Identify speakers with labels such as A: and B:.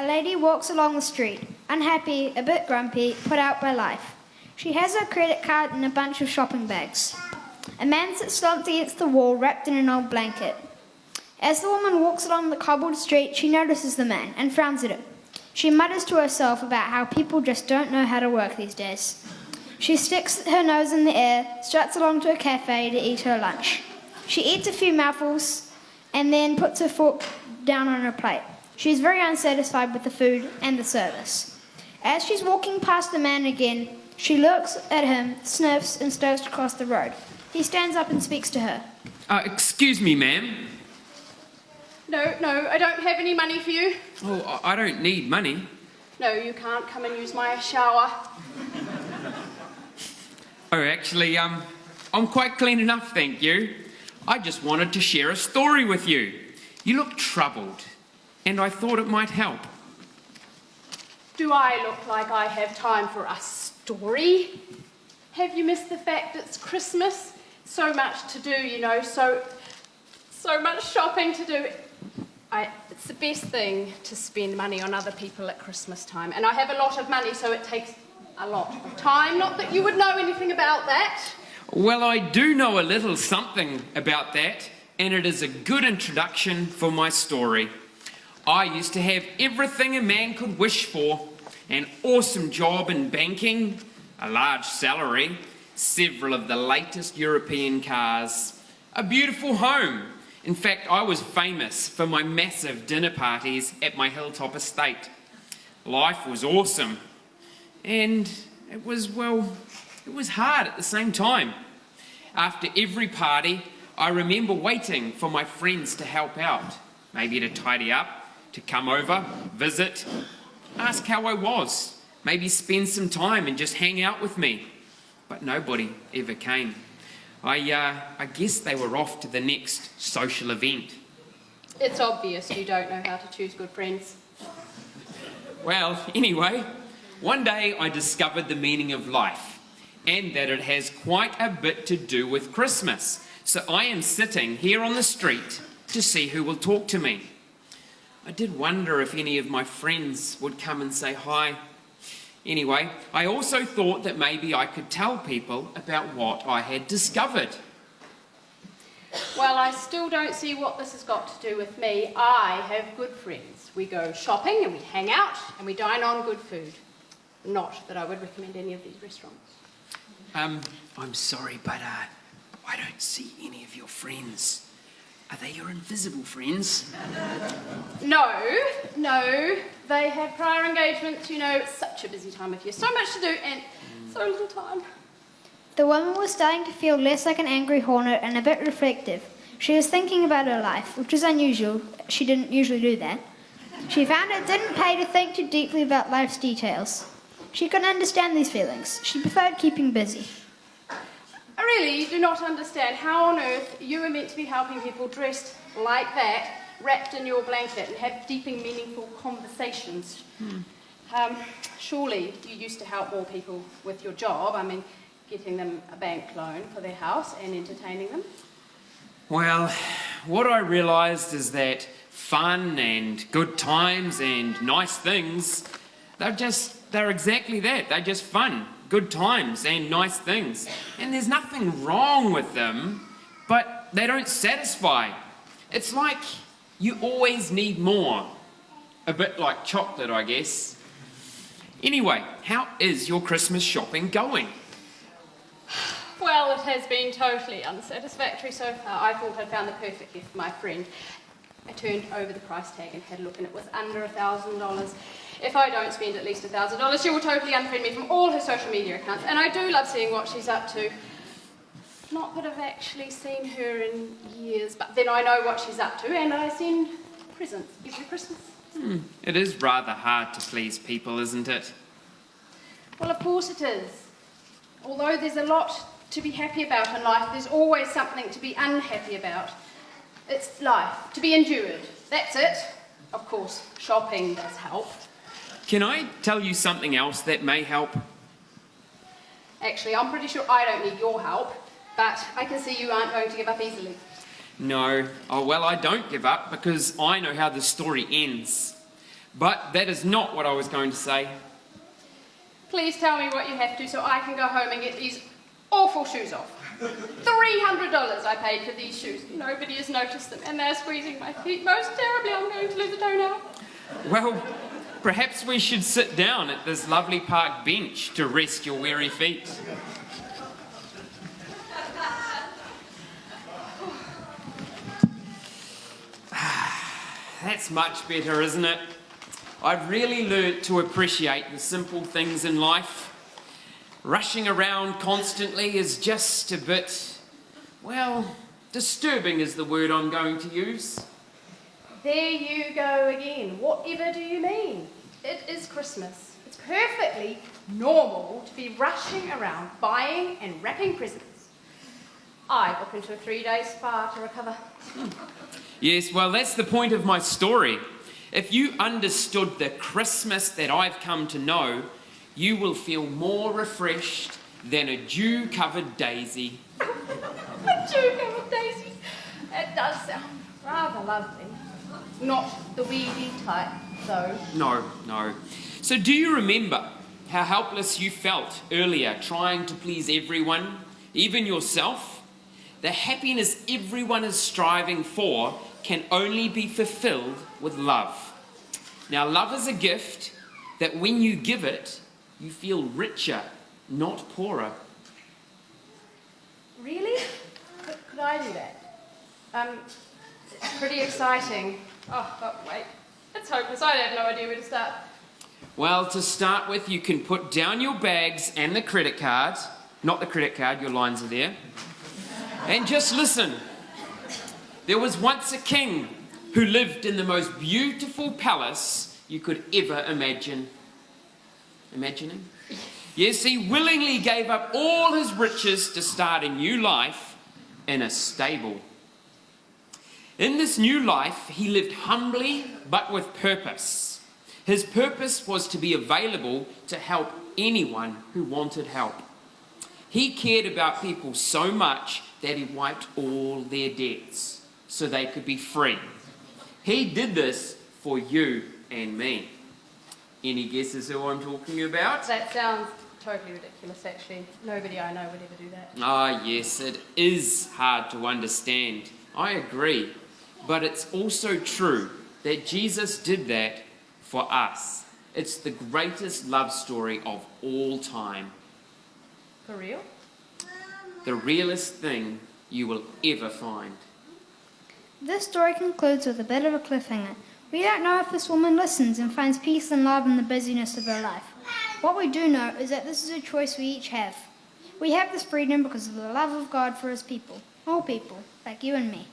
A: A lady walks along the street, unhappy, a bit grumpy, put out by life. She has her credit card and a bunch of shopping bags. A man sits slumped against the wall, wrapped in an old blanket. As the woman walks along the cobbled street, she notices the man and frowns at him. She mutters to herself about how people just don't know how to work these days. She sticks her nose in the air, struts along to a cafe to eat her lunch. She eats a few mouthfuls and then puts her fork down on her plate. She is very unsatisfied with the food and the service. As she's walking past the man again, she looks at him, sniffs, and starts to cross the road. He stands up and speaks to her.
B: Excuse me, ma'am.
C: No, I don't have any money for you.
B: Oh, I don't need money.
C: No, you can't come and use my shower.
B: Oh, actually, I'm quite clean enough, thank you. I just wanted to share a story with you. You look troubled, and I thought it might help.
C: Do I look like I have time for a story? Have you missed the fact it's Christmas? So much to do, you know, so much shopping to do. It's the best thing to spend money on other people at Christmas time. And I have a lot of money, so it takes a lot of time. Not that you would know anything about that.
B: Well, I do know a little something about that, and it is a good introduction for my story. I used to have everything a man could wish for: an awesome job in banking, a large salary, several of the latest European cars, a beautiful home. In fact, I was famous for my massive dinner parties at my hilltop estate. Life was awesome, and it was hard at the same time. After every party, I remember waiting for my friends to help out, maybe to tidy up, to come over, visit, ask how I was, maybe spend some time and just hang out with me. But nobody ever came. I guess they were off to the next social event.
C: It's obvious you don't know how to choose good friends.
B: Well, anyway, one day I discovered the meaning of life, and that it has quite a bit to do with Christmas. So I am sitting here on the street to see who will talk to me. I did wonder if any of my friends would come and say hi. Anyway, I also thought that maybe I could tell people about what I had discovered.
C: Well, I still don't see what this has got to do with me. I have good friends. We go shopping and we hang out and we dine on good food. Not that I would recommend any of these restaurants.
B: I'm sorry, but I don't see any of your friends. Are they your invisible friends?
C: No. They have prior engagements, you know. It's such a busy time of year. So much to do and so little time.
A: The woman was starting to feel less like an angry hornet and a bit reflective. She was thinking about her life, which was unusual. She didn't usually do that. She found it didn't pay to think too deeply about life's details. She couldn't understand these feelings. She preferred keeping busy.
C: I really do not understand how on earth you are meant to be helping people dressed like that, wrapped in your blanket, and have deep and meaningful conversations. Surely you used to help more people with your job. I mean, getting them a bank loan for their house and entertaining them.
B: Well, what I realised is that fun and good times and nice things, they're exactly that. They're just fun, good times and nice things. And there's nothing wrong with them, but they don't satisfy. It's like you always need more. A bit like chocolate, I guess. Anyway, how is your Christmas shopping going?
C: Well, it has been totally unsatisfactory so far. I thought I'd found the perfect gift for my friend. I turned over the price tag and had a look, and it was under $1,000. If I don't spend at least $1,000, she will totally unfriend me from all her social media accounts. And I do love seeing what she's up to. Not that I've actually seen her in years, but then I know what she's up to, and I send presents every Christmas.
B: It is rather hard to please people, isn't it?
C: Well, of course it is. Although there's a lot to be happy about in life, there's always something to be unhappy about. It's life, to be endured. That's it. Of course, shopping does help.
B: Can I tell you something else that may help?
C: Actually, I'm pretty sure I don't need your help, but I can see you aren't going to give up easily.
B: No. Oh, well, I don't give up because I know how the story ends. But that is not what I was going to say.
C: Please tell me what you have to so I can go home and get these awful shoes off. $300 I paid for these shoes. Nobody has noticed them and they're squeezing my feet most terribly. I'm going to lose a toenail.
B: Well, perhaps we should sit down at this lovely park bench to rest your weary feet. That's much better, isn't it? I've really learnt to appreciate the simple things in life. Rushing around constantly is just a bit, well, disturbing is the word I'm going to use.
C: There you go again. Whatever do you mean? It is Christmas. It's perfectly normal to be rushing around buying and wrapping presents. I book into a 3-day spa to recover.
B: Yes, well, that's the point of my story. If you understood the Christmas that I've come to know, you will feel more refreshed than a dew-covered daisy.
C: A dew-covered daisy? It does sound rather lovely. Not the weedy type, though.
B: No. So do you remember how helpless you felt earlier trying to please everyone, even yourself? The happiness everyone is striving for can only be fulfilled with love. Now, love is a gift that when you give it, you feel richer, not poorer.
C: Really? Could I do that? It's pretty exciting. Oh, wait. It's hopeless. I have no idea where to start.
B: Well, to start with, you can put down your bags and the credit card. Not the credit card, your lines are there. And just listen. There was once a king who lived in the most beautiful palace you could ever imagine. Imagining? Yes, he willingly gave up all his riches to start a new life in a stable. In this new life, he lived humbly but with purpose. His purpose was to be available to help anyone who wanted help. He cared about people so much that he wiped all their debts so they could be free. He did this for you and me. Any guesses who I'm talking about?
C: That sounds totally ridiculous, actually. Nobody I know would ever do that.
B: Ah, yes, it is hard to understand. I agree. But it's also true that Jesus did that for us. It's the greatest love story of all time.
C: For real?
B: The realest thing you will ever find.
A: This story concludes with a bit of a cliffhanger. We don't know if this woman listens and finds peace and love in the busyness of her life. What we do know is that this is a choice we each have. We have this freedom because of the love of God for his people, all people, like you and me.